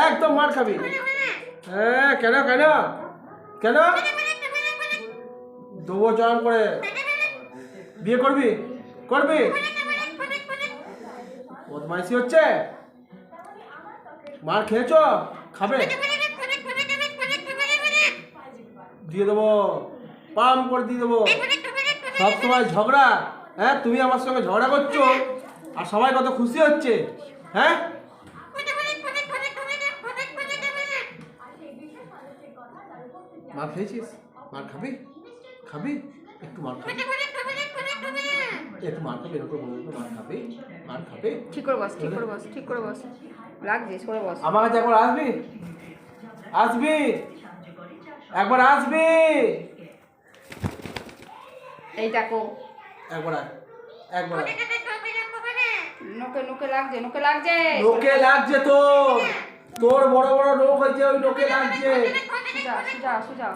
একদম মার খাবি। হ্যাঁ, কেন কেন কেন দেবো চরম করে। বিয়ে করবি করবি? বদমাইশি হচ্ছে। মার খেয়েছো? খাবে? দিয়ে দেবো, পাম করে দিয়ে দেবো। সব সময় ঝগড়া। হ্যাঁ, তুমি আমার সঙ্গে ঝগড়া করছো আর সবাই কত খুশি হচ্ছে। হ্যাঁ, মার খেয়েছিস? মার খাবি? খাবি? একটু মার খাবি? একটু মার খাবি? এরকম বলবো, মার খাবি? মার খাবি? ঠিক করে বস, ঠিক করে বস, ঠিক করে বস। লাগছে সরে বস। আমার কাছে একবার আসবি? আসবি? একবার আসবি? এই দেখো একবার আয়, একবার আয়। নোকে নোকে লাগছে, নোকে লাগছে। লোকে লাগছে তোর, তোর বড় বড় লোক হয়েছে, ওই লোকে লাগছে। সোজা সোজা সোজা।